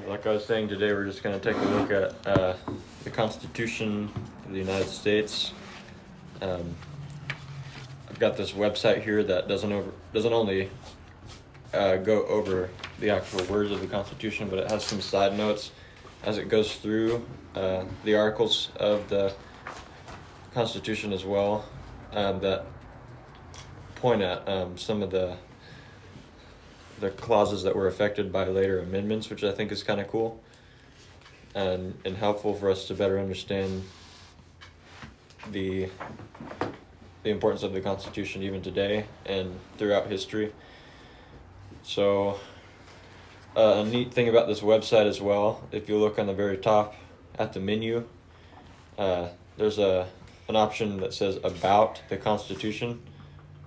like I was saying today, we're just going to take a look at the Constitution of the United States. I've got this website here that doesn't only go over the actual words of the Constitution, but it has some side notes as it goes through the articles of the Constitution as well, that point at some of the clauses that were affected by later amendments, which I think is kind of cool and helpful for us to better understand the importance of the Constitution even today and throughout history. So a neat thing about this website as well, if you look on the very top at the menu, there's an option that says About the Constitution.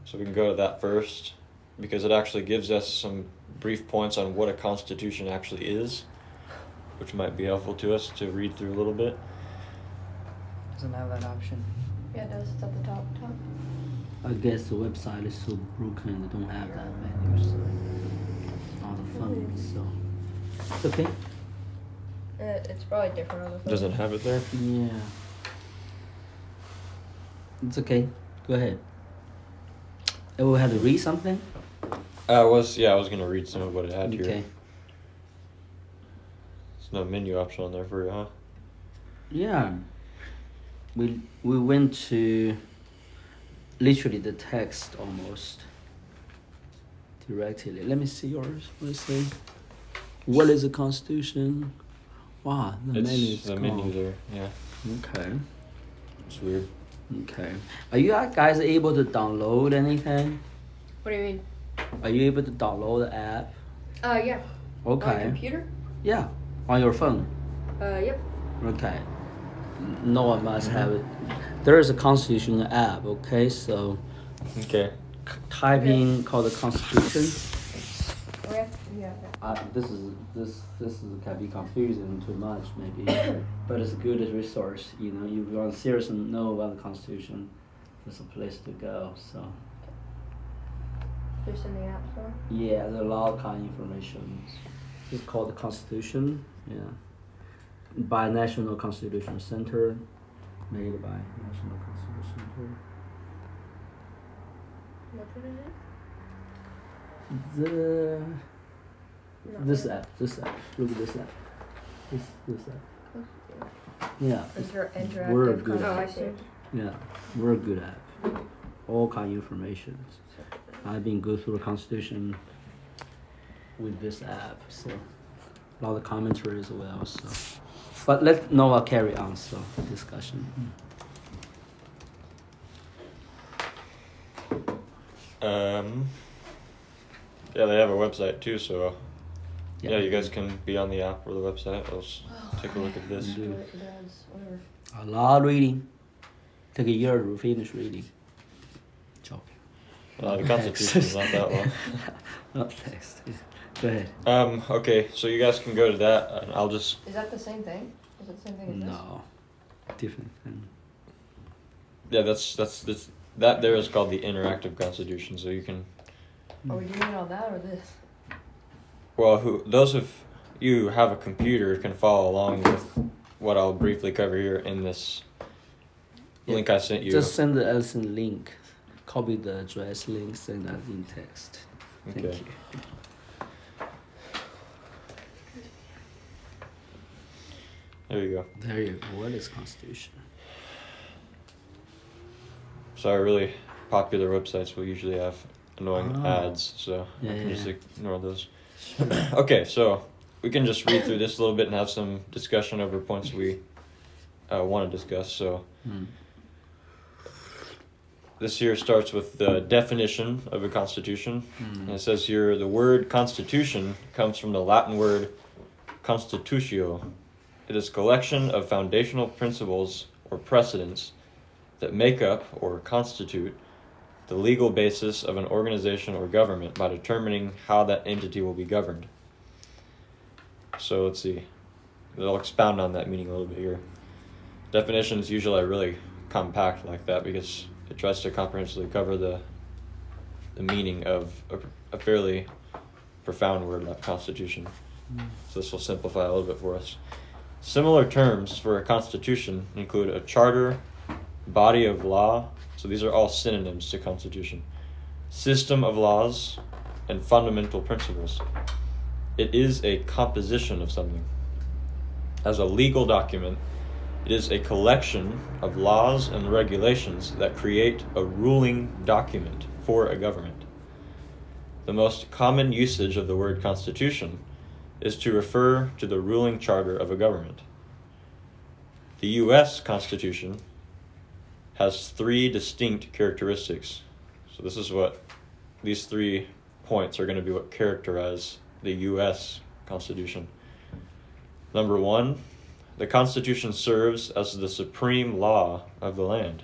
So we can go to that first, because it actually gives us some brief points on what a constitution actually is, which might be helpful to us to read through a little bit. Doesn't have that option. Yeah, it does. It's at the top. I guess the website is so broken they don't have that menu, so it's on the phone, so it's okay. It's probably different on the phone. Doesn't have it there? Yeah. It's okay. Go ahead. We had to read something? I was going to read some of what it had here. Okay. There's no menu option on there for you, huh? Yeah. We went to literally the text almost directly. Let me see yours. Let's see. What is the Constitution? Wow, the menu is gone. Menu there, yeah. Okay. It's weird. Okay. Are you guys able to download anything? What do you mean? Are you able to download the app? Yeah. Okay. On your computer? Yeah. On your phone? Yep. Okay. No one must have it. There is a Constitution app, okay? So Okay. type in called the Constitution. Okay. Yeah. This can be confusing too much maybe, but it's a good resource. You know, you want to seriously know about the Constitution, there's a place to go. So Just in the app store? yeah, there's a lot of kind of information. It's called the Constitution. Yeah, by National Constitution Center, made by National Constitution Center. Which one is it? This app. Look at this app. This app. Yeah. Interactive. We're good. Oh, I see. Yeah, we're good at all kind of information. I've been go through the Constitution with this app, so a lot of commentary as well. So, but let Noah carry on. So discussion. Yeah, they have a website too, so Yeah. yeah, you guys can be on the app or the website. Let's take a look at this. Do It does. Whatever. a lot of reading. Take a year to finish reading. Joking. The Constitution is not that long. Not text. Go ahead. Okay, so you guys can go to that, and I'll just... Is that the same thing? Is it the same thing as this? No, different thing. Yeah, that there is called the Interactive Constitution, so you can... Are we doing it on that or this? Well, those of you who have a computer can follow along with what I'll briefly cover here in this link I sent you. Just send the Ellison link. Copy the address link, send that in text. Thank Okay. you. There you go. There you go. What is Constitution? Sorry, really popular websites will usually have annoying ads, so Yeah, I can yeah, just yeah. ignore those. Okay, so we can just read through this a little bit and have some discussion over points we want to discuss. So this here starts with the definition of a constitution. And it says here, the word constitution comes from the Latin word constitutio. It is a collection of foundational principles or precedents that make up or constitute the legal basis of an organization or government by determining how that entity will be governed. So let's see. I'll expound on that meaning a little bit here. Definitions usually are really compact like that because it tries to comprehensively cover the meaning of a fairly profound word like constitution. So this will simplify a little bit for us. Similar terms for a constitution include a charter, body of law, so these are all synonyms to constitution, system of laws, and fundamental principles. It is a composition of something. As a legal document, it is a collection of laws and regulations that create a ruling document for a government. The most common usage of the word constitution is to refer to the ruling charter of a government. The U.S. Constitution has 3 distinct characteristics. So this is what these 3 points are going to be what characterize the U.S. Constitution. Number 1, the Constitution serves as the supreme law of the land.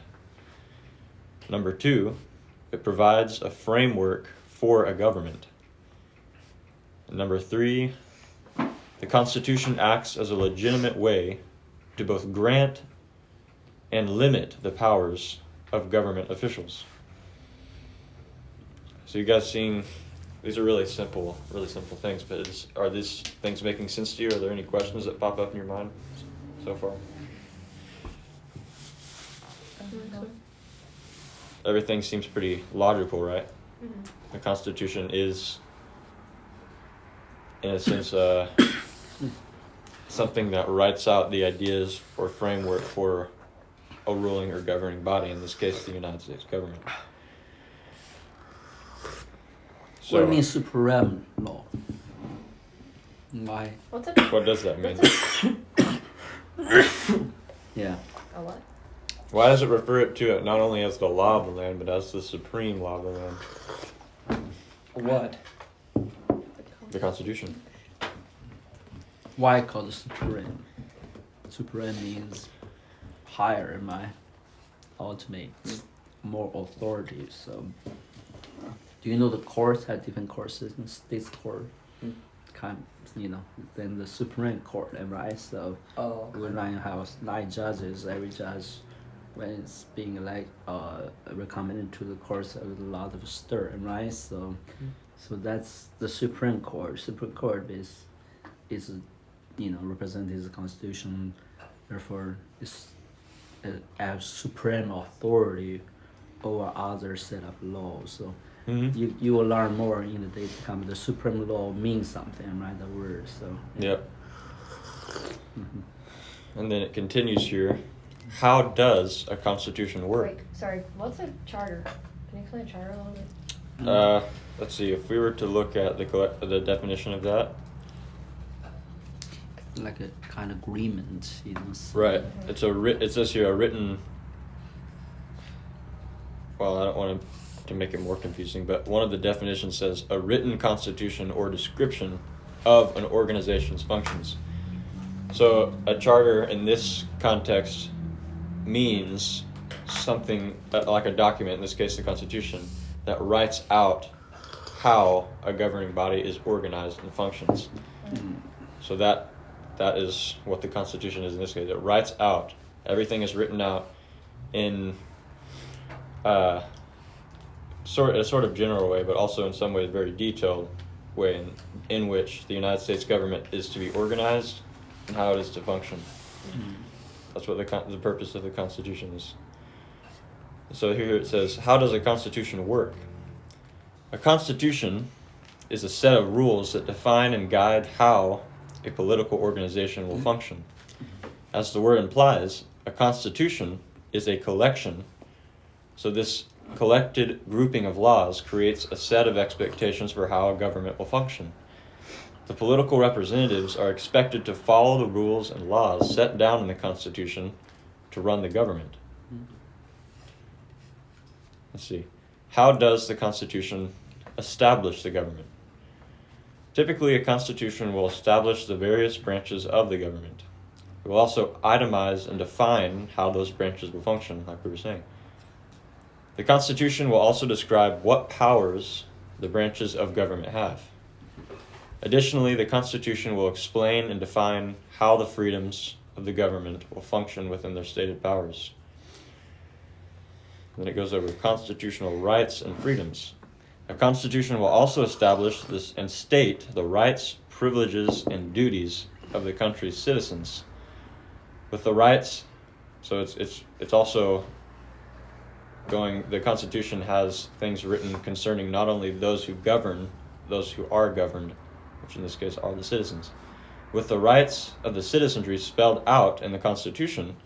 Number 2, it provides a framework for a government. And number 3, the Constitution acts as a legitimate way to both grant and limit the powers of government officials. So you guys seeing, these are really simple things, but are these things making sense to you? Are there any questions that pop up in your mind so far? Everything seems pretty logical, right? Mm-hmm. The Constitution is, in a sense, something that writes out the ideas or framework for a ruling or governing body, in this case the United States government. So, What do you mean supreme law? Why? What's a what does that mean? Yeah. a what? Why does it refer it to it not only as the law of the land, but as the supreme law of the land? What? The Constitution. Why called supreme? Supreme means higher in my ultimate, more authority. So, do you know the courts have different court systems? States court, then the Supreme Court, right? So, Oh. we're not have 9 judges. Every judge, when it's being recommended to the courts, with a lot of stir, right? So, so that's the Supreme Court. Supreme Court is representing the Constitution, therefore is have supreme authority over other set of laws. So Mm-hmm. you will learn more in the day to come. The supreme law means something, right? The word. So Yep. Mhm. And then it continues here. How does a constitution work? Wait, sorry. What's a charter? Can you explain a charter a little bit? Let's see. If we were to look at the definition of that, Like a kind of agreement, so- right? It's it says here a written. Well, I don't want to make it more confusing, but one of the definitions says a written constitution or description of an organization's functions. So a charter in this context means something like a document, in this case the Constitution, that writes out how a governing body is organized and functions. So that is what the Constitution is in this case. It writes out, everything is written out in a sort of general way, but also in some ways very detailed way in which the United States government is to be organized and how it is to function. That's what the purpose of the Constitution is. So here it says, how does a Constitution work? A Constitution is a set of rules that define and guide how a political organization will function. As the word implies, a constitution is a collection. So this collected grouping of laws creates a set of expectations for how a government will function. The political representatives are expected to follow the rules and laws set down in the Constitution to run the government. Let's see. How does the Constitution establish the government? Typically, a constitution will establish the various branches of the government. It will also itemize and define how those branches will function, like we were saying. The Constitution will also describe what powers the branches of government have. Additionally, the Constitution will explain and define how the freedoms of the government will function within their stated powers. Then it goes over constitutional rights and freedoms. A constitution will also establish this and state the rights, privileges, and duties of the country's citizens, with the rights. So it's also going. The Constitution has things written concerning not only those who govern, those who are governed, which in this case are the citizens. With the rights of the citizenry spelled out in the Constitution,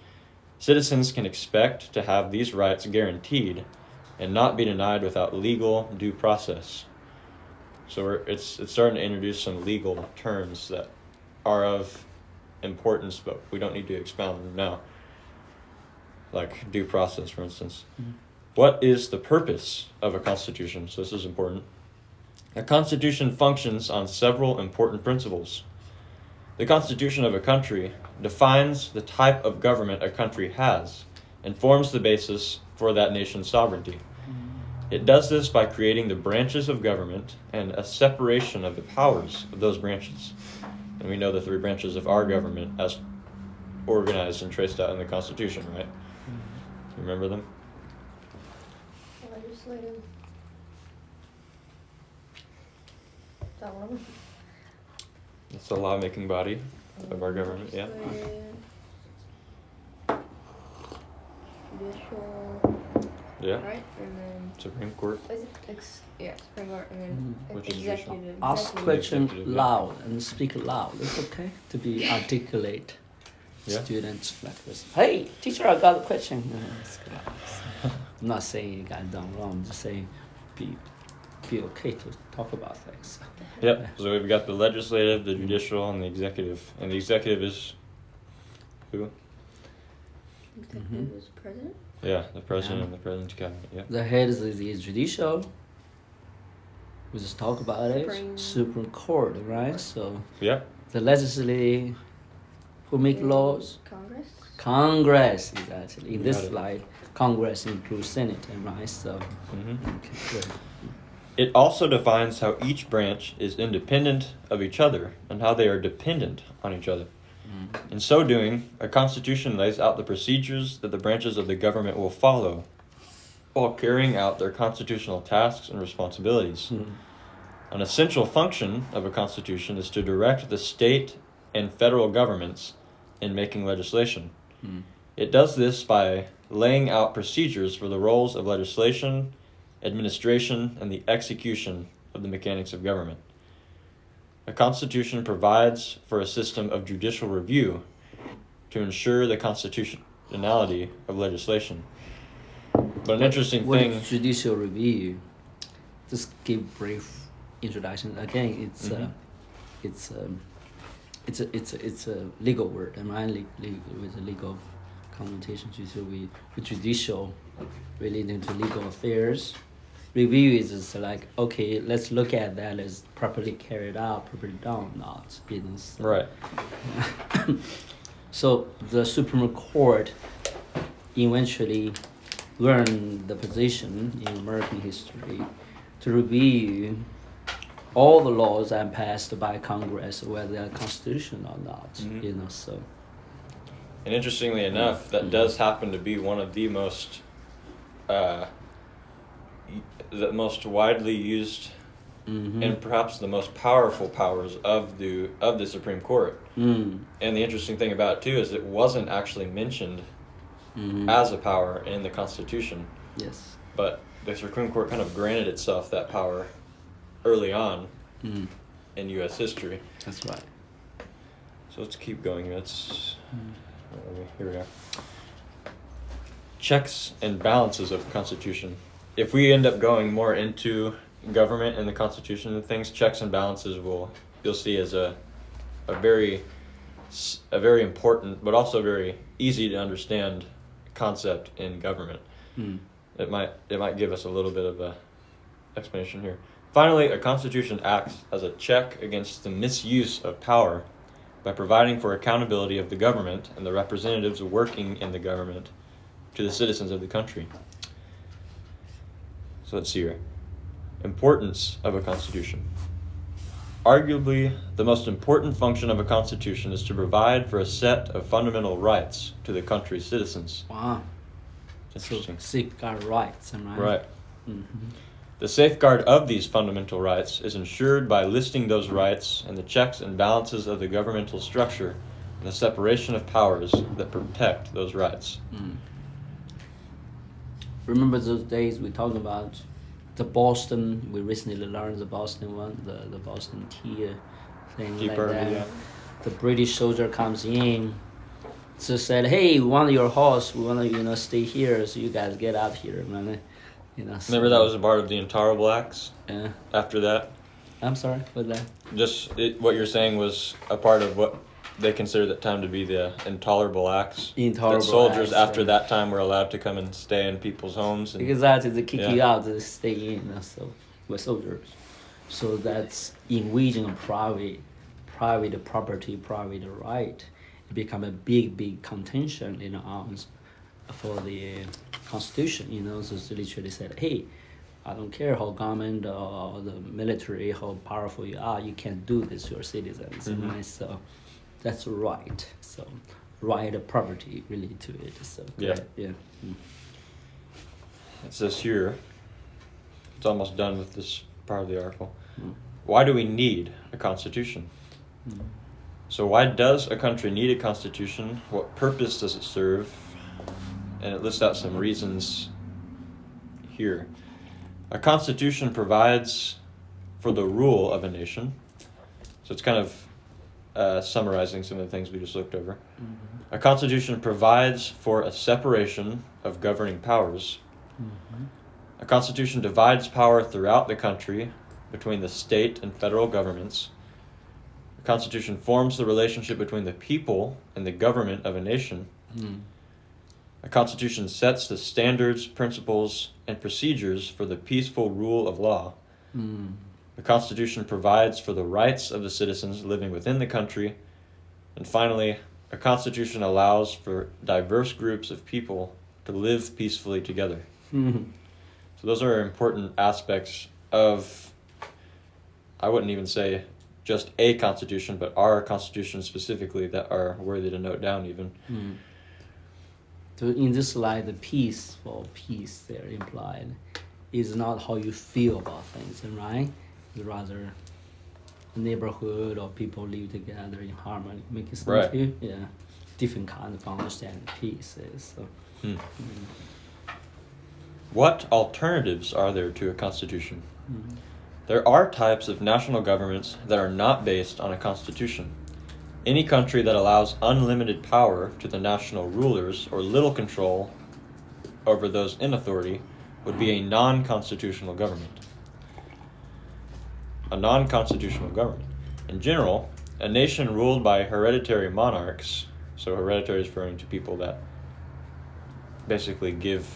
citizens can expect to have these rights guaranteed and not be denied without legal due process. So it's starting to introduce some legal terms that are of importance, but we don't need to expound them now. Like due process, for instance. Mm-hmm. What is the purpose of a constitution? So this is important. A constitution functions on several important principles. The constitution of a country defines the type of government a country has and forms the basis for that nation's sovereignty. It does this by creating the branches of government and a separation of the powers of those branches. And we know the three branches of our government as organized and traced out in the Constitution, right? You remember them? Legislative. Is that one of them? It's the lawmaking body of our government, yeah. Judicial. Yeah. Right? And then Supreme Court. is it Supreme Court and then Which is executive. Ask question loud and speak loud. It's okay to be articulate. Yeah. Students like this. Hey, teacher, I got a question. I'm not saying you got it done wrong. I'm just saying be okay to talk about things. Yep. So we've got the legislative, the judicial, and the executive. And the executive is who? Executive is president? Yeah, the president and the president's cabinet. Yeah. The head is the judicial. We just talk about it. Supreme Court, right? So yeah. The legislative, who make laws? Congress. Congress, exactly. In this slide, Congress includes Senate, right? So. Okay, good. It also defines how each branch is independent of each other and how they are dependent on each other. In so doing, a constitution lays out the procedures that the branches of the government will follow while carrying out their constitutional tasks and responsibilities. An essential function of a constitution is to direct the state and federal governments in making legislation. It does this by laying out procedures for the roles of legislation, administration, and the execution of the mechanics of government. A constitution provides for a system of judicial review to ensure the constitutionality of legislation. But an interesting thing... What is judicial review? Just give brief introduction. Again, it's a legal word, and with a legal connotation. So with judicial relating to legal affairs. Review is just like, okay, let's look at that as properly carried out, properly done, not. Right. So the Supreme Court eventually learned the position in American history to review all the laws that are passed by Congress, whether they're constitutional or not. So. And interestingly enough, that does happen to be one of the most widely used and perhaps the most powerful powers of the Supreme Court. And the interesting thing about it too is it wasn't actually mentioned as a power in the Constitution. Yes. But the Supreme Court kind of granted itself that power early on in U.S. history. That's right. So let's keep going. Here we go. Checks and balances of the Constitution. If we end up going more into government and the Constitution and things, checks and balances you'll see as a very important but also very easy to understand concept in government. It might give us a little bit of a explanation here. Finally, a constitution acts as a check against the misuse of power by providing for accountability of the government and the representatives working in the government to the citizens of the country. So let's see here. Importance of a constitution. Arguably, the most important function of a constitution is to provide for a set of fundamental rights to the country's citizens. Wow. Interesting. So safeguard rights, am I right? The safeguard of these fundamental rights is ensured by listing those rights and the checks and balances of the governmental structure and the separation of powers that protect those rights. Remember those days we talked about the Boston, we recently learned the Boston one, the Boston tea thing Tea like party, that. yeah. The British soldier comes in, so said, hey, we want your horse, we want to, stay here, so you guys get out here, man. So, Remember that was a part of the Intolerable Acts? Yeah. After that? I'm sorry, what's that? What you're saying was a part of what they considered that time to be the Intolerable Acts. Intolerable that soldiers acts, after yeah. that time were allowed to come and stay in people's homes. And, Because that is they kick you Yeah. out, they stay in, so with soldiers. So that's invasion of private property, private right. It become a big contention in arms for the Constitution. So it's literally said, hey, I don't care how government or the military, how powerful you are, you can't do this to your citizens. Mhm. Right? So that's right. So right of property related to it. So Yeah. yeah. It says here, it's almost done with this part of the article. Mm. Why do we need a constitution? Mm. So why does a country need a constitution? What purpose does it serve? And it lists out some reasons here. A constitution provides for the rule of a nation. So it's kind of summarizing some of the things we just looked over. Mm-hmm. A constitution provides for a separation of governing powers. Mm-hmm. A constitution divides power throughout the country between the state and federal governments. The Constitution forms the relationship between the people and the government of a nation. Mm. A Constitution sets the standards, principles, and procedures for the peaceful rule of law. Mm. The Constitution provides for the rights of the citizens living within the country. And finally, a Constitution allows for diverse groups of people to live peacefully together. Mm. So those are important aspects of, I wouldn't even say just a constitution, but our constitution specifically that are worthy to note down even. Mm. So in this slide, the peace there implied is not how you feel about things, right? It's rather a neighborhood or people live together in harmony. Making sense Right. to you? Yeah. Different kind of understanding peace is. So. What alternatives are there to a constitution? Mm. There are types of national governments that are not based on a constitution. Any country that allows unlimited power to the national rulers or little control over those in authority would be a non-constitutional government. A non-constitutional government. In general, a nation ruled by hereditary monarchs, so hereditary is referring to people that basically give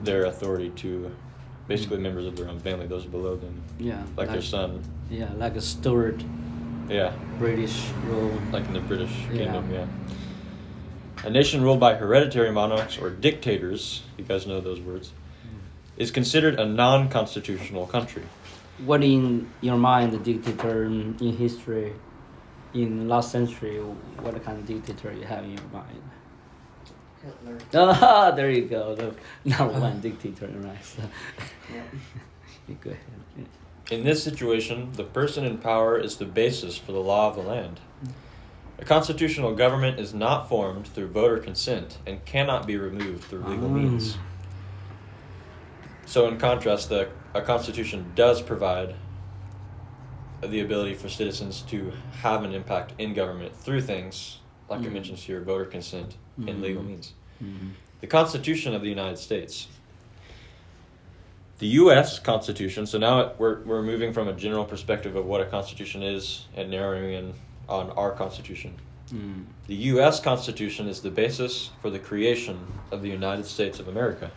their authority to basically members of their own family, those below them, Yeah. like their son. Yeah, like a Stuart Yeah, British rule. like in the British Yeah. Kingdom, yeah. A nation ruled by hereditary monarchs or dictators, you guys know those words, is considered a non-constitutional country. What in your mind, the dictator in history, in last century, what kind of dictator you have in your mind? Hitler. Ah, there you go. The number one dictator, right? So, Yeah. you go ahead. In this situation, the person in power is the basis for the law of the land. A constitutional government is not formed through voter consent and cannot be removed through legal means. So in contrast, a constitution does provide the ability for citizens to have an impact in government through things, like it mentions here, voter consent and legal means. The Constitution of the United States. The U.S. Constitution, so now we're moving from a general perspective of what a constitution is and narrowing in on our Constitution. The U.S. Constitution is the basis for the creation of the United States of America.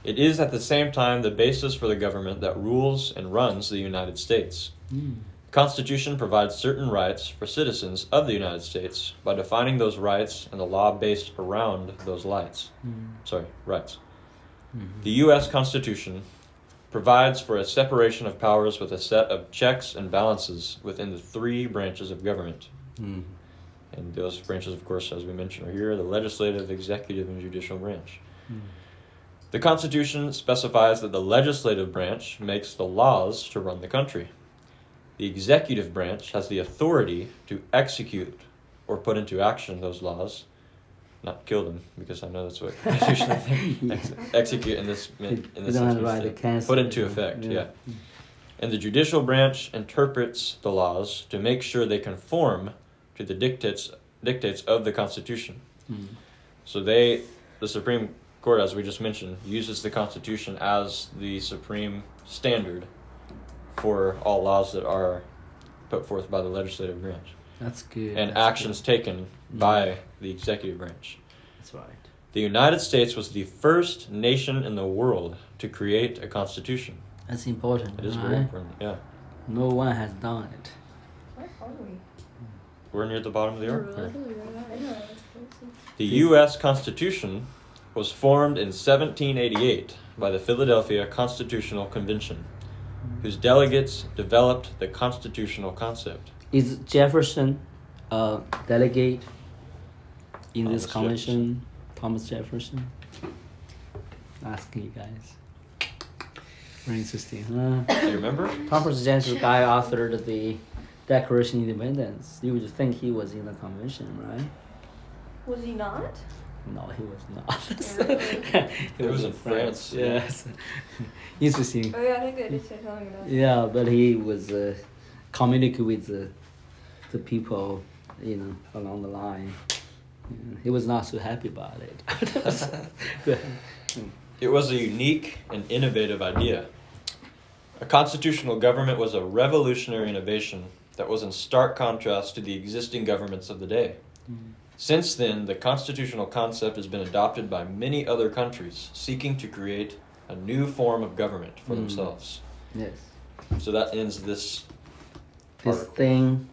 It is at the same time the basis for the government that rules and runs the United States. The Constitution provides certain rights for citizens of the United States by defining those rights and the law based around those rights. The U.S. Constitution provides for a separation of powers with a set of checks and balances within the three branches of government. And those branches, of course, as we mentioned, are here, the legislative, executive, and judicial branch. The Constitution specifies that the legislative branch makes the laws to run the country. The executive branch has the authority to execute or put into action those laws, not kill them, because I know that's what constitutional execute in this don't have the sense, put into effect. Yeah. And the judicial branch interprets the laws to make sure they conform to the dictates of the Constitution. So the Supreme Court, as we just mentioned, uses the Constitution as the supreme standard for all laws that are put forth by the legislative branch. That's good. And that's actions taken by the executive branch. That's right. The United States was the first nation in the world to create a constitution. That's important. It is very important, yeah. No one has done it. Where are we? We're near the bottom of the arc. I know. The U.S. Constitution was formed in 1788 by the Philadelphia Constitutional Convention, whose delegates developed the constitutional concept. Is Jefferson a delegate in Thomas this convention? Thomas Jefferson? Asking you guys. Very interesting, huh? Do you remember? Thomas Jefferson, the guy authored the Declaration of Independence. You would think he was in the convention, right? Was he not? No, he was not. He was in France. Yes. Interesting. Oh yeah, I think they did say something about that. Yeah, but he was communicate with the people, along the line. Yeah, he was not so happy about it. It was a unique and innovative idea. A constitutional government was a revolutionary innovation that was in stark contrast to the existing governments of the day. Since then, the constitutional concept has been adopted by many other countries seeking to create a new form of government for themselves. Yes. So that ends this This article. thing.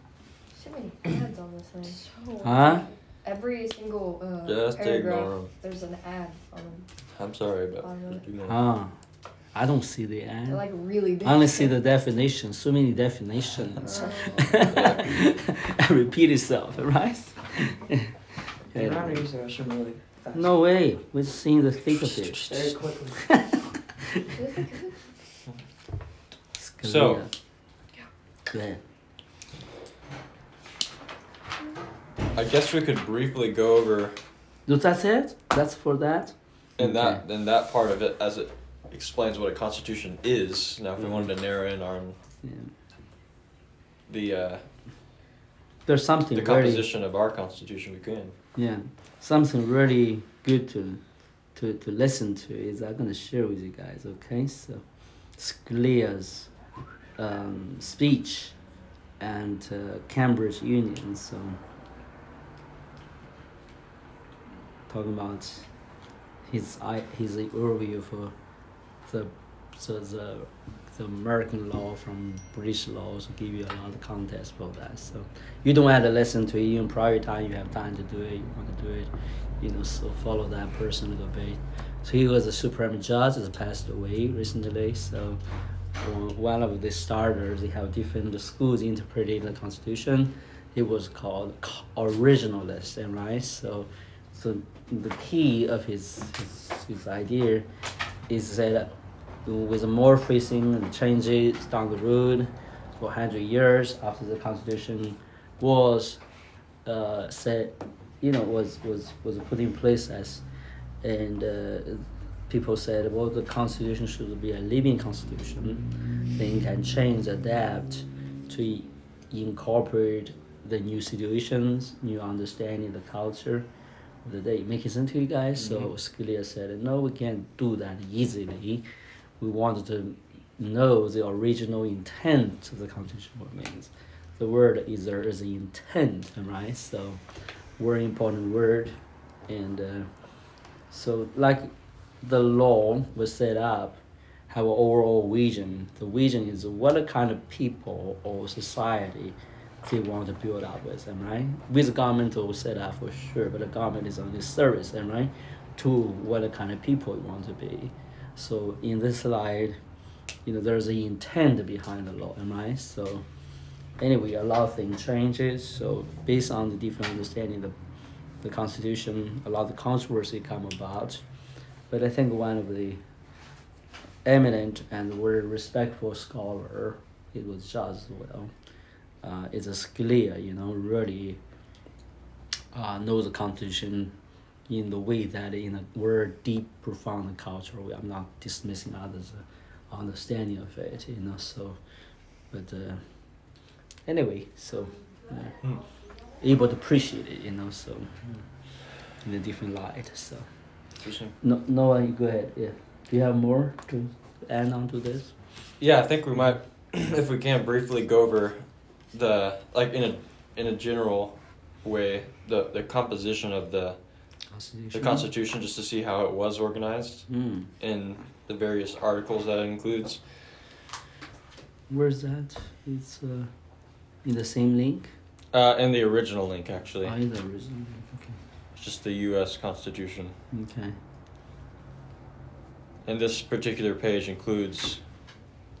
So many ads on this thing. Huh? Every single Just ignore paragraph, 'em. there's an ad on them. I'm sorry, but I don't see the ad. They're like really big. I only see the definition. So many definitions. Repeat itself, right? You're not going to use the restroom really fast. No way. We're seeing the thick of it. Very quickly. So- Good. I guess we could briefly go over That's it? That's for that? and Okay. that part of it as it explains what a constitution is. Now, if we wanted to narrow in on Yeah. the There's something the really, composition of our constitution, we can. yeah, something really good to listen to is I'm gonna share with you guys. Okay, so Scalia's speech and Cambridge Union. So talking about his overview for the American law from British law, to give you a lot of context about that. So you don't have to listen to it in private time. You have time to do it. You want to do it. So follow that person a little bit. So he was a Supreme Judge. Has passed away recently. So one of the starters, they have different schools interpreting the Constitution. It was called originalist, and right. So the key of his idea is that with more phrasing and changes down the road for 100 years after the Constitution was said, was put in place as, and people said, well, the Constitution should be a living Constitution. Then it can change, adapt to incorporate the new situations, new understanding, the culture of the day. Making sense to you guys? So Scalia said, no, we can't do that easily. We wanted to know the original intent of the Constitution, what it means. The word is there is the intent, right? So, very important word. And so, like the law was set up, have an overall vision. The vision is what kind of people or society they want to build up with them, right? With the government will set up for sure, but the government is only service them, right? To what kind of people you want to be. So in this slide, there's the intent behind the law, right? So anyway, a lot of things changes. So based on the different understanding of the Constitution, a lot of controversy come about. but I think one of the eminent and very respectful scholar, it was judged as well, is a Scalia, really knows the Constitution in the way that in a very deep, profound cultural way. I'm not dismissing others' understanding of it, so, but anyway, so able to appreciate it, so in a different light, so. Interesting. No, you go ahead, yeah. Do you have more to add on to this? Yeah, I think we might, if we can, briefly go over in a general way, the composition of the Constitution, just to see how it was organized in the various articles that it includes. Where's that? It's in the same link? In the original link, actually. In the original link, okay. It's just the U.S. Constitution. Okay. And this particular page includes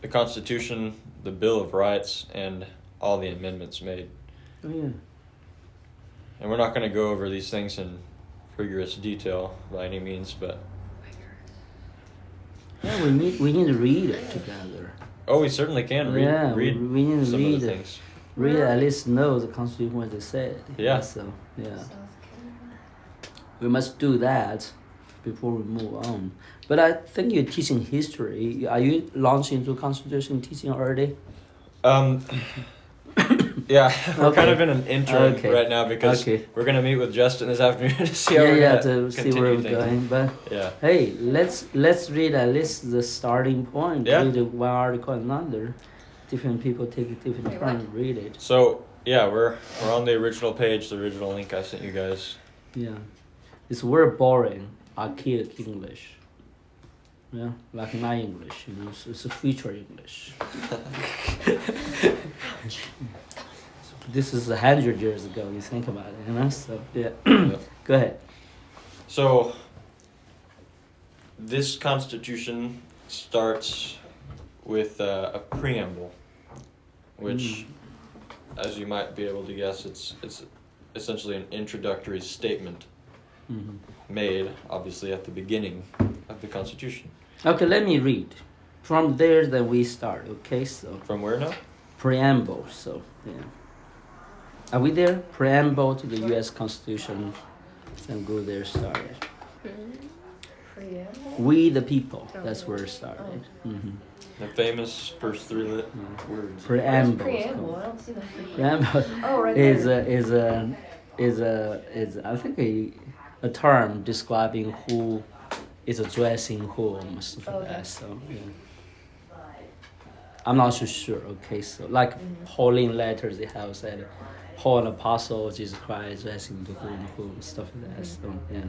the Constitution, the Bill of Rights, and all the amendments made. Oh, yeah. And we're not going to go over these things in rigorous detail by any means, but... Yeah, we need to read it together. Oh, we certainly can read we need to some read of the it. things. Read at least know the Constitution what they said. Yeah. So, yeah. We must do that before we move on. But I think you're teaching history. Are you launching into Constitution teaching already? Yeah, we're Okay. kind of in an interim Okay. right now because Okay. we're going to meet with Justin this afternoon to see how we're Yeah, going to see continue where we're things. going. But Yeah. hey, let's read at least the starting point. Yeah. Read one article another. Different people take a different Wait, turn what? to read it. So, yeah, we're on the original page, the original link I sent you guys. Yeah, it's very boring, archaic English. Yeah, like my English, so it's a future English. This is 100 years ago. You think about it, So yeah, go ahead. So, this Constitution starts with a preamble, which, as you might be able to guess, it's essentially an introductory statement made, obviously, at the beginning of the Constitution. Okay, let me read. From there, then we start. Okay, so From where now? preamble. So yeah, are we there? Preamble to the U.S. Constitution. Then go there. Started. Preamble? We the people. That's where it started. The famous first three words. Preamble. Preamble, I don't see that. Preamble Oh, right is there. I think a term describing who is addressing whom, stuff like that. So yeah. I'm not so sure. Okay, so like Pauline letters, they have said Paul an apostle, Jesus Christ addressing to whom, stuff like that. So yeah.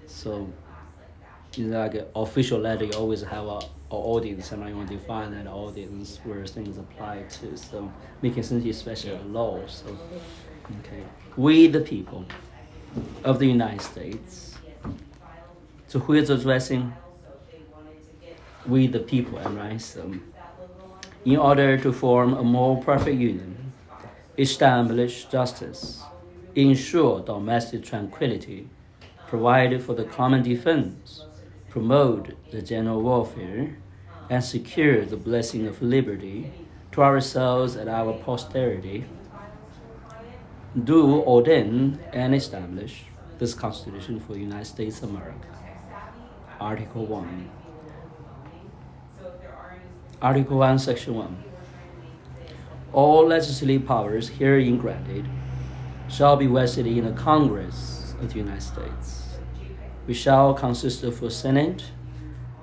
So like an official letter, you always have a audience, and you want to define that audience where things apply to. So making sense, especially the law. So okay, we the people of the United States. So who is addressing? We the people, right? So in order to form a more perfect union, establish justice, ensure domestic tranquility, provide for the common defense, promote the general welfare, and secure the blessing of liberty to ourselves and our posterity, do ordain and establish this Constitution for the United States of America. Article 1. Article 1, Section 1. All legislative powers herein granted shall be vested in the Congress of the United States, which shall consist of a Senate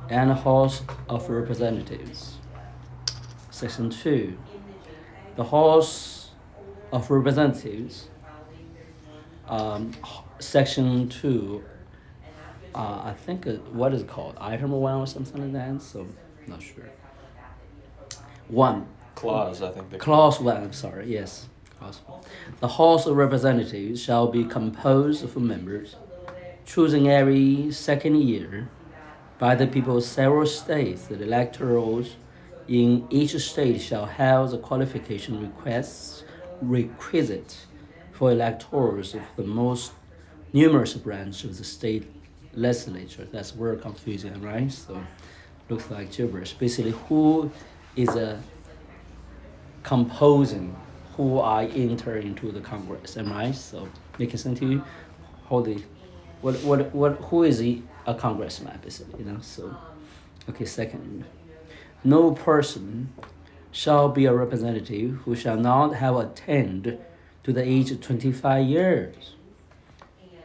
and a House of Representatives. Section 2. The House of Representatives, Section 2, I think, what is it called? Item 1 or something like that, so I'm not sure. 1. Clause, I think. Clause 1, I'm sorry, yes. Clause 1. The House of Representatives shall be composed of members chosen every second year by the people of several states. The electors in each state shall have the qualification requisite for electors of the most numerous branch of the state legislature. That's word confusing, right? So looks like gibberish. Basically, who is composing, who I enter into the Congress, am I? So making sense to you? How the, who is a congressman, basically, So, okay, second, no person shall be a representative who shall not have attained to the age of 25 years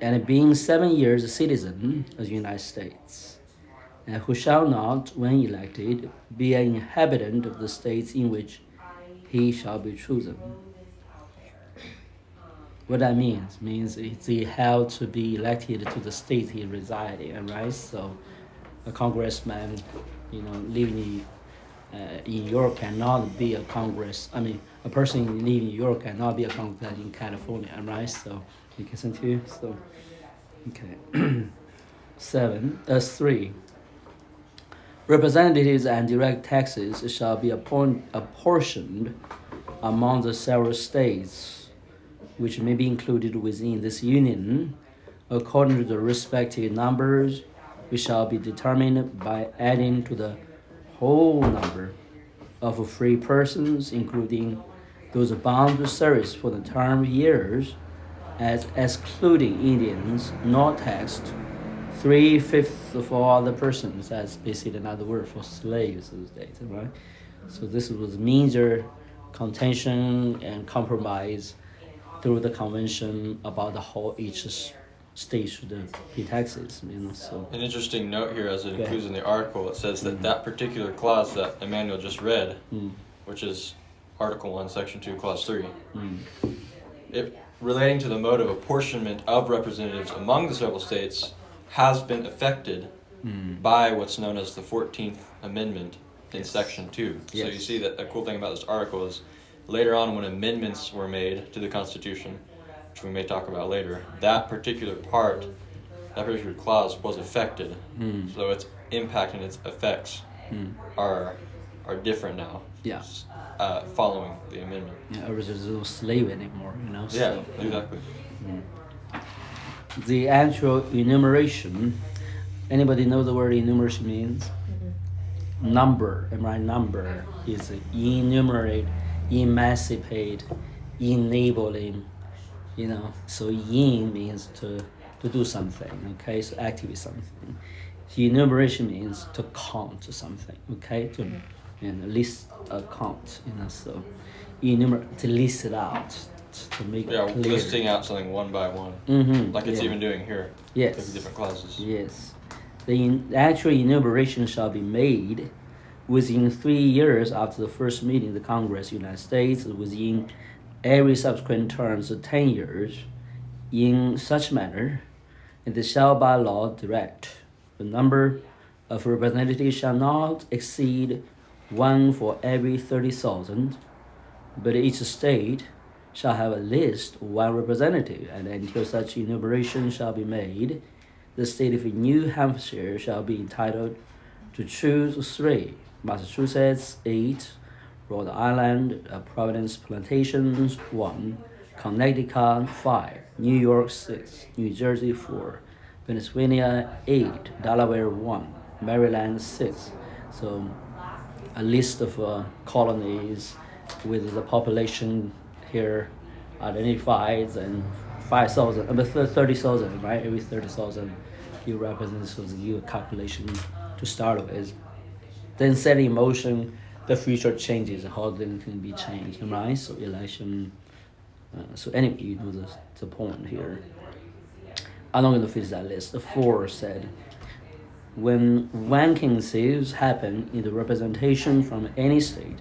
and being 7 years a citizen of the United States, and who shall not, when elected, be an inhabitant of the states in which he shall be chosen. What that means he held to be elected to the state he resides in, right? So a congressman, living in York cannot be a a person living in York cannot be a congressman in California, right? So you can listen to you. So okay. 3. Representatives and direct taxes shall be apportioned among the several states which may be included within this union according to the respective numbers, which shall be determined by adding to the whole number of free persons, including those bound to service for the term of years, as excluding Indians not taxed, 3/5 of all other persons. That's basically another word for slaves those days, right? So this was major contention and compromise through the convention about the whole each state should pay taxes. So an interesting note here, as it includes in the article, it says that that particular clause that Emmanuel just read, which is Article 1, Section 2, Clause 3, it relating to the mode of apportionment of representatives among the several states has been affected by what's known as the 14th Amendment in Section 2. So you see that the cool thing about this article is later on when amendments were made to the Constitution, which we may talk about later, that particular clause was affected. So its impact and its effects are different now. Yeah. Following the amendment. Yeah, or there's no slave anymore, Yeah, so, exactly. The actual enumeration, anybody know the word enumeration means? Number, am I? Number is enumerate, emancipate, enabling, so en means to do something, okay, so activate something. Enumeration means to count something, okay, and list a count, so enumerate, to list it out, to make it clear. Listing out something one by one, like it's even doing here. Yes. Like different clauses. Yes. The actual enumeration shall be made within 3 years after the first meeting of the Congress of the United States, within every subsequent terms of 10 years, in such manner, and it shall by law direct the number of representatives shall not exceed 1 for every 30,000, but each state shall have at least 1 representative, and until such enumeration shall be made, the state of New Hampshire shall be entitled to choose 3, Massachusetts 8, Rhode Island, Providence Plantations 1, Connecticut 5, New York 6, New Jersey 4, Pennsylvania 8, Delaware 1, Maryland 6. So a list of colonies with the population here identified, and 5,000, 30,000, right? Every 30,000 you represent, so you calculation to start with. Then set in motion the future changes, how they can be changed, right? So election. So anyway, you know the point here. I'm not going to finish that list. The 4 said, when vacancies happen in the representation from any state,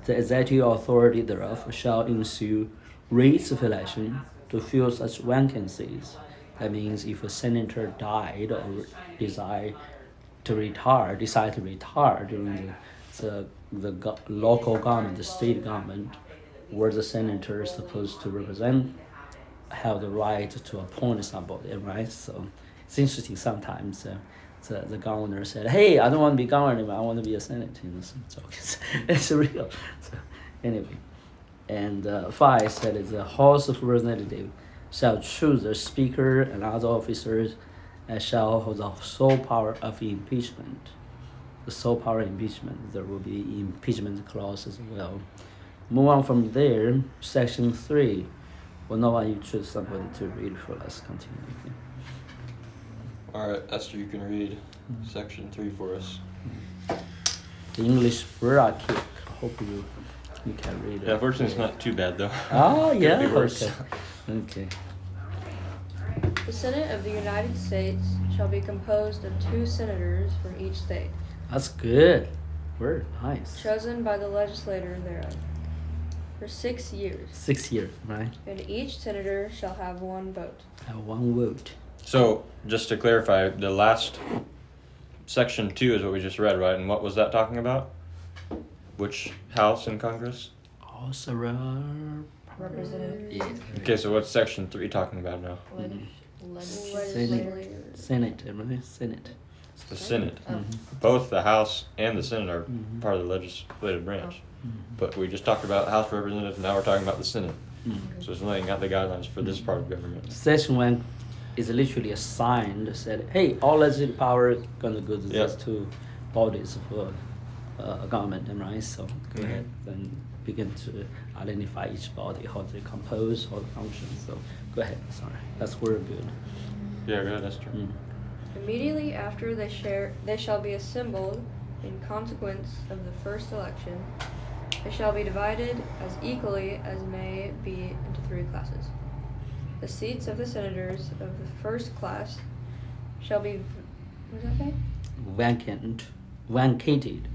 the executive authority thereof shall ensue rates of election to fill such vacancies. That means if a senator died or decide to retire during the local government, the state government, where the senator is supposed to represent, have the right to appoint somebody, right? So it's interesting sometimes. The governor said, "Hey, I don't want to be governor anymore. I want to be a senator." So it's real. So anyway, and 5 said, "The House of Representatives shall choose the speaker and other officers, and shall hold the sole power of impeachment. The sole power of impeachment, there will be impeachment clause as well. Move on from there, section 3. Well, now you choose somebody to read for us. Continue. All right, Esther, you can read section 3 for us. The English bracket. Hope you can read it. Yeah, fortunately, it's not too bad though. Oh Could yeah. be worse. Okay. The Senate of the United States shall be composed of 2 senators from each state, That's good. Very nice. chosen by the legislator thereof, for 6 years, 6 years, right? and each senator shall have 1 vote. Have 1 vote. So, just to clarify, the last section 2 is what we just read, right? And what was that talking about? Which house in Congress? Also, Representative. yeah. Okay, so what's section 3 talking about now? Legislator. Senate, right? Senate. It's the Senate. Oh. Both the House and the Senate are Mhm. part of the legislative branch. Mhm. But we just talked about House Representatives, now we're talking about the Senate. Mhm. So it's laying out the guidelines for this part of government. Section 1 is literally assigned, said, hey, all legislative power gonna go to Yeah. these 2 bodies for government, right? So go ahead and begin to identify each body, how they compose, how they function. So go ahead, sorry. That's very good. Yeah, go ahead, Esther. Immediately after they shall be assembled in consequence of the first election, they shall be divided as equally as may be into 3 classes. The seats of the senators of the first class shall be, what does that say? Vacated. Vacated.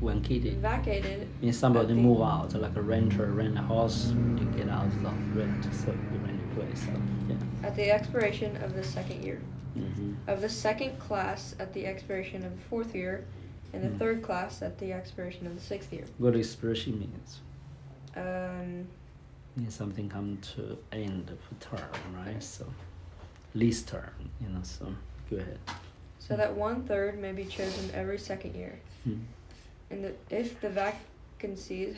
Means somebody at the- move out, like a renter rent a house, to get out of rent, so you rent a place. So, yeah. At the expiration of the 2nd year. Mm-hmm. Of the 2nd class at the expiration of the 4th year, and the 3rd class at the expiration of the 6th year. What expiration means? Means something come to end of term, right? So, lease term, so go ahead. So that 1/3 may be chosen every 2nd year. And if the vacancies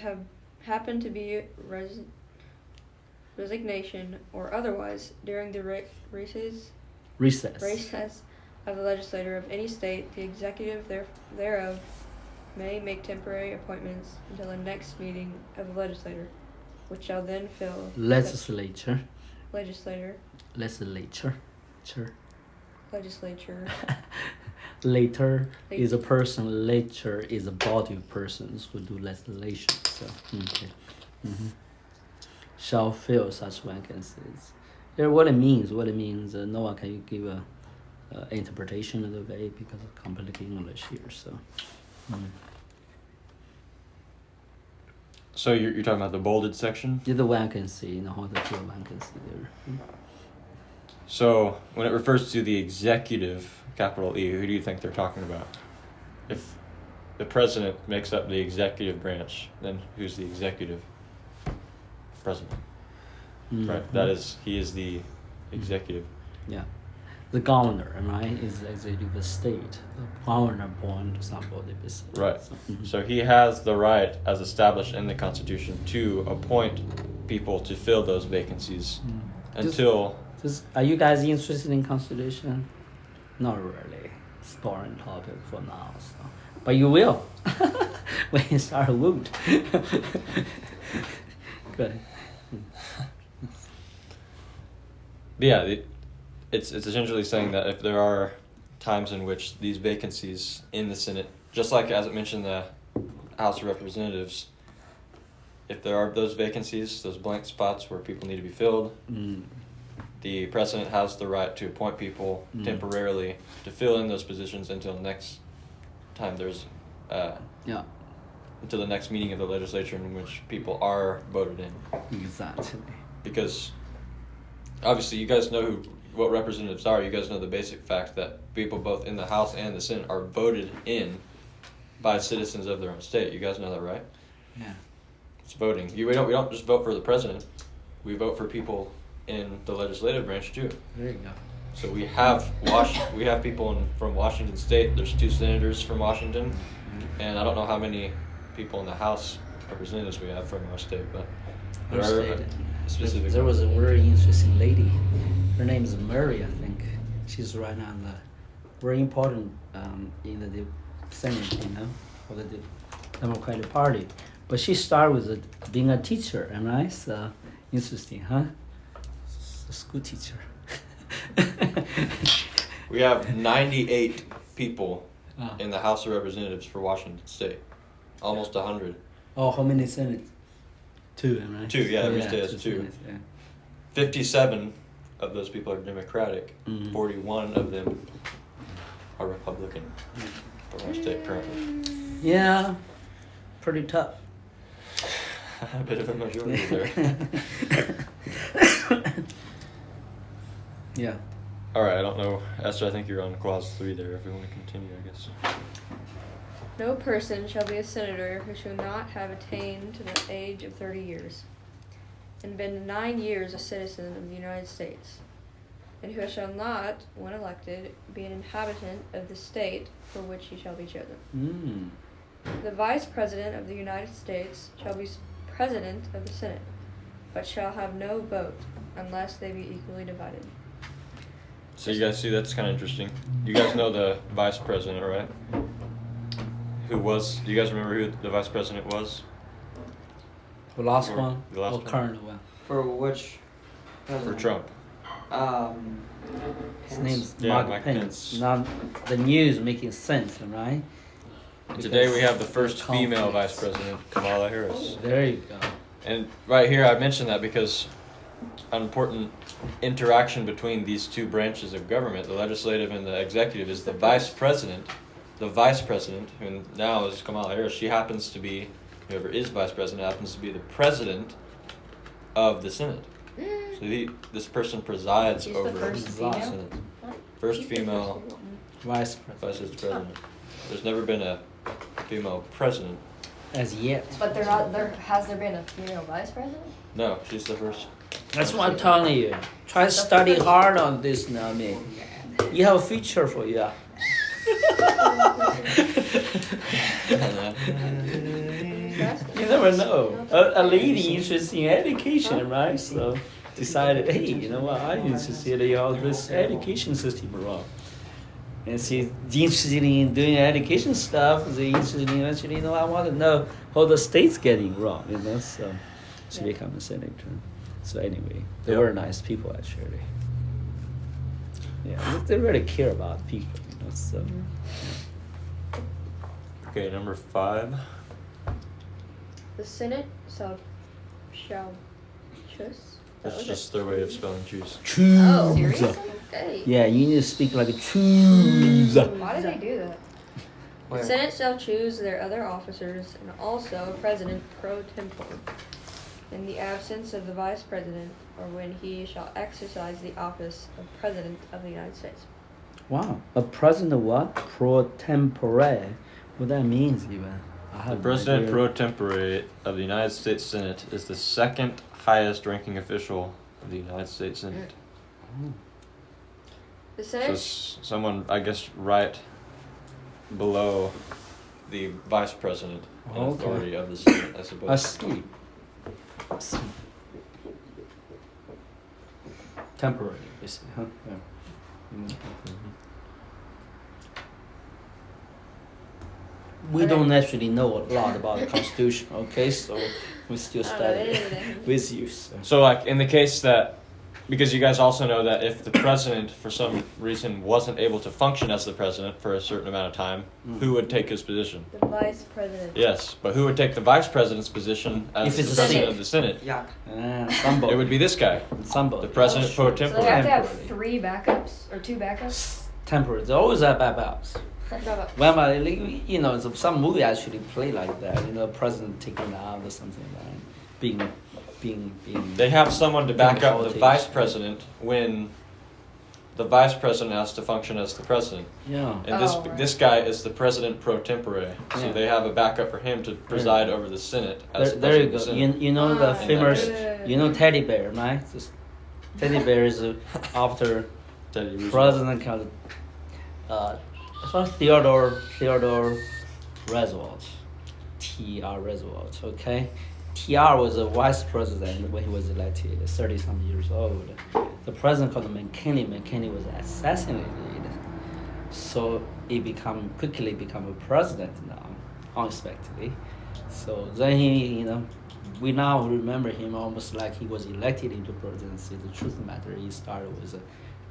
happen to be resignation or otherwise during the recess of the legislature of any state, the executive thereof may make temporary appointments until the next meeting of the legislature, which shall then fill Legislature. Later is a person, later is a body of persons who do legislation. So, okay. Shall fill such vacancies. Here, what it means, Noah, can you give a interpretation of the way, because of complicated English here, so. So you're talking about the bolded section? Yeah, the vacancy, how to fill vacancy there. So when it refers to the executive, capital E, who do you think they're talking about? If the president makes up the executive branch, then who's the executive? President. Right. He is the executive. Yeah. The governor, right, is the executive of the state. The governor appoints somebody beside. Right. So, So he has the right, as established in the Constitution, to appoint people to fill those vacancies until. Are you guys interested in Constitution? Not really. It's boring topic for now. So. But you will when you start a vote. Good. Yeah, it's essentially saying that if there are times in which these vacancies in the Senate, just like as it mentioned the House of Representatives, if there are those vacancies, those blank spots where people need to be filled, the president has the right to appoint people temporarily to fill in those positions until next time there's until the next meeting of the legislature in which people are voted in. Exactly. Because obviously you guys know what representatives are. You guys know the basic fact that people both in the House and the Senate are voted in by citizens of their own state. You guys know that, right? Yeah. It's voting. We don't just vote for the president. We vote for people in the legislative branch too. There you go. So we have people from Washington State. There's 2 senators from Washington, and I don't know how many people in the House representatives we have from our state, but there are specific. There was a very interesting lady. Her name is Murray, I think. She's right on very important in the Senate, for the Democratic Party. But she started with being a teacher, right? So interesting, huh? A school teacher. We have 98 people Ah. in the House of Representatives for Washington State. Almost 100. Oh, how many Senate? 2, right? 2, yeah, every state has 2. Senates, yeah. 57 of those people are Democratic. Mhm. 41 of them are Republican from our state currently. Yeah, pretty tough. A bit of a majority there. Yeah. All right, I don't know. Esther, I think you're on clause 3 there if we want to continue, I guess. No person shall be a senator who shall not have attained to the age of 30 years, and been 9 years a citizen of the United States, and who shall not, when elected, be an inhabitant of the state for which he shall be chosen. Mm. The Vice President of the United States shall be President of the Senate, but shall have no vote unless they be equally divided. So you guys see that's kind of interesting. You guys know the vice president, right? Do you guys remember who the vice president was? The last Or one? the last or one? current one? For which For president? Trump. His name's Yeah, Mike Pence. Pence. Now, the news making sense, right? And today we have the Because first female conflicts. vice president, Kamala Harris. There you go. And right here I mentioned that because an important interaction between these two branches of government, the legislative and the executive, is the vice president. The vice president, who now is Kamala Harris, she happens to be, whoever is vice president, happens to be the president of the Senate. So this person presides She's the over first the female? Senate. First female Vice President. vice president. There's never been a female president. As yet. But has there been a female vice president? No, she's the first. That's what I'm telling you. Try to study hard on this now, man. You have a future for you. You never know. A lady interested in education, right? So decided, hey, you know what? I need to see how this education system wrong. And she's interested in doing education stuff. She's interested in actually, I want to know how the state's getting wrong, So she became a senator. So anyway, they Yep. were nice people actually. Yeah, they really care about people, So. Okay, number 5. The Senate shall choose. That's just their way of spelling choose. Choose. Oh, seriously? Okay. Yeah, you need to speak like a choose. Why did they do that? Where? The Senate shall choose their other officers and also a president pro tempore in the absence of the vice president or when he shall exercise the office of president of the United States. Wow, a president of what? Pro tempore. What that means even? I The have no president idea. pro tempore of the United States Senate is the second highest ranking official of the United States Senate. The So Senate it's someone, I guess, right below the vice president in Okay. authority of the Senate, I suppose. I see. Temporary, basically, huh? Yeah. We Okay. don't actually know a lot about the Constitution, okay? So we still I don't know study anything. with you. So. So, like, in the case that, because you guys also know that if the president, for some reason, wasn't able to function as the president for a certain amount of time, who would take his position? the vice president. Yes, but who would take the vice president's position as If the it's a president Senate. of the Senate? Yeah. Somebody. It would be this guy, somebody. the president pro So they tempore. have to have Temporary. 3 backups or 2 backups? Temporary. They always have backups. No, Well, some movie actually play like that. President taking out or something, right? Being. They have someone to back up the Politics. vice president when the vice president has to function as the president. Yeah. And Oh, right. this guy is the president pro tempore. So Yeah. they have a backup for him to preside over the Senate as the There you president go. of the Senate. You know the Ah, famous. yeah. Teddy bear, right? This teddy bear is after Teddy Roosevelt. President kind of. It's from Theodore Roosevelt. T.R. Roosevelt. Okay. T.R. was a vice president when he was elected, 30-some years old. The president called McKinley. McKinley was assassinated. So he quickly become a president now, unexpectedly. So then we now remember him almost like he was elected into presidency. The truth of the matter, he started as a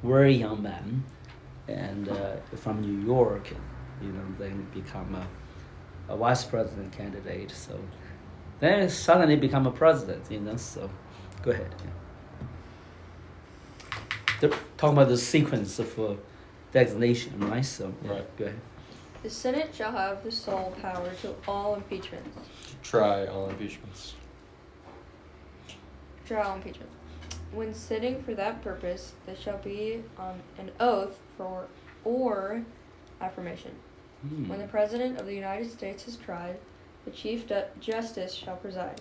very young man, and from New York, then become a vice president candidate. So then suddenly become a president. So go ahead. Talking about the sequence of designation, right? So Right. go ahead. The Senate shall have the sole power to all impeachments. Try all impeachments. Trial impeachment. When sitting for that purpose, they shall be on an oath or affirmation. When the President of the United States is tried, the Chief Justice shall preside,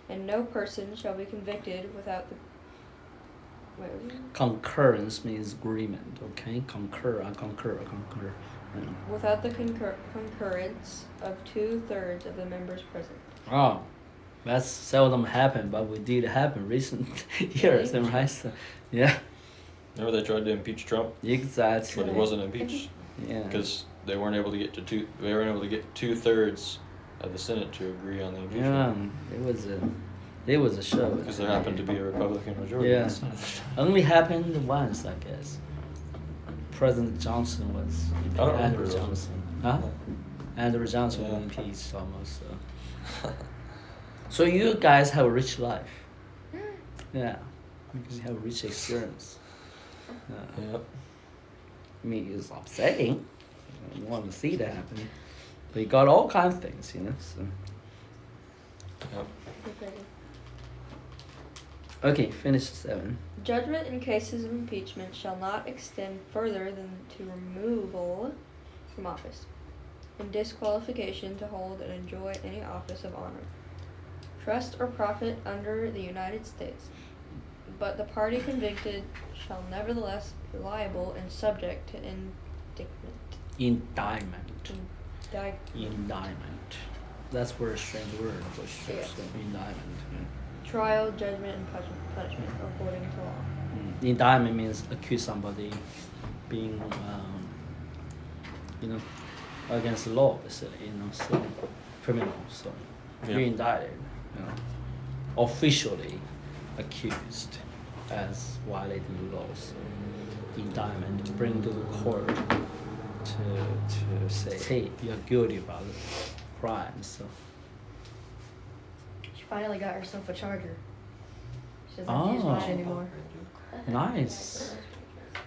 and no person shall be convicted without the Concurrence means agreement. Okay, concur. I concur. Yeah. without the concurrence of 2/3 of the members present. Oh, that's seldom happened, but we did happen recent years, Really? right? So, yeah, Remember they tried to impeach Trump, exactly. but he wasn't impeached Yeah. because they weren't able to get to two. They weren't able to get 2/3 of the Senate to agree on the Yeah, impeachment. it was a show. Because there happened to be a Republican majority. Yeah. in the Senate. Only happened once, I guess. President Johnson was I don't remember Andrew those. Johnson. Huh? Andrew Johnson Yeah. was impeached almost. So you guys have a rich life. Yeah, because you have a rich experience. Yep. I mean, it's upsetting. You want to see that happen, but you got all kinds of things, So. Yep. Okay, finish 7. Judgment in cases of impeachment shall not extend further than to removal from office, and disqualification to hold and enjoy any office of honor, trust or profit under the United States. But the party convicted shall nevertheless be liable and subject to Indictment. indictment, That's where a strange word for sure. Yeah. So indictment. trial, judgment, and punishment according to law. Indictment means accuse somebody being, against the law, basically, so criminal. So Yeah. you're indicted, officially accused as violating the law. So indictment to bring to the court to say, hey, you're guilty about the crime. So. She finally got herself a charger. She doesn't have to use mine anymore. Nice.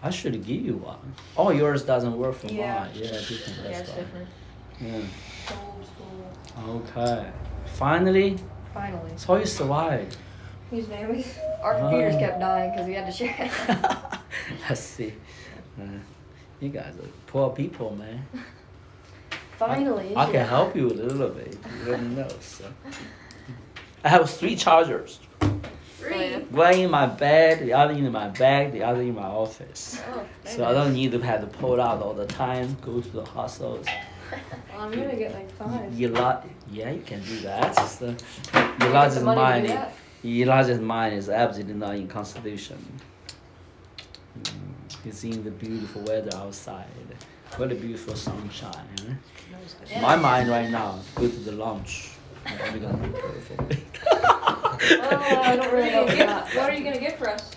I should give you one. Oh, yours doesn't work for Yeah. mine. Yeah, different. Yeah, That's it's why. different. Yeah. Old school. Okay. Finally, Finally. so you survived. Whose name is? Our computers Oh. kept dying because we had to share. Let's see. You guys are poor people, man. Finally. I can help you a little bit. You didn't know. So. I have 3 chargers. Three. One in my bed, the other in my bag, the other in my office. Oh, So I don't need to have to pull it out all the time, go to the hustles. Well, I'm gonna get like 5. Yeah, you can do that. So, your largest mind, your largest mind is absolutely not in Constitution. It's in the beautiful weather outside, very beautiful sunshine. Yeah. My mind right now, go to the lunch. I'm gonna prepare for it. Oh, I don't really know that. What are you gonna get for us?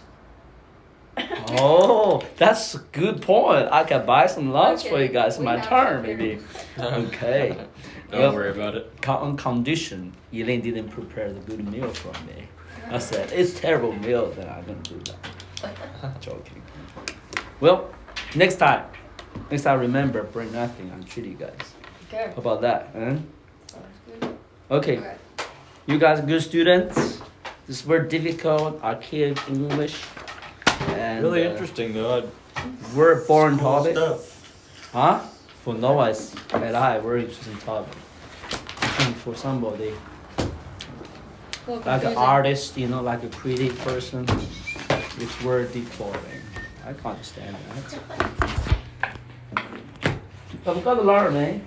Oh, that's a good point. I can buy some lunch for you Okay, guys. we My have turn, some here. maybe. Okay. Don't worry about it. On condition, Elaine didn't prepare the good meal for me. I said, it's terrible meal, then I'm gonna do that. Joking. Well, next time, remember, bring nothing. I'll treat you guys. Okay. How about that? Huh? Sounds good. Okay. Okay. You guys are good students. This is very difficult, archaic English. And, Really interesting though. We're born Cool topic. stuff. Huh? For Noah, it's very interesting topic. I think for somebody, Well, like an confusing. artist, like a creative person, it's very deep boring. I can't understand that. But we gotta learn, eh?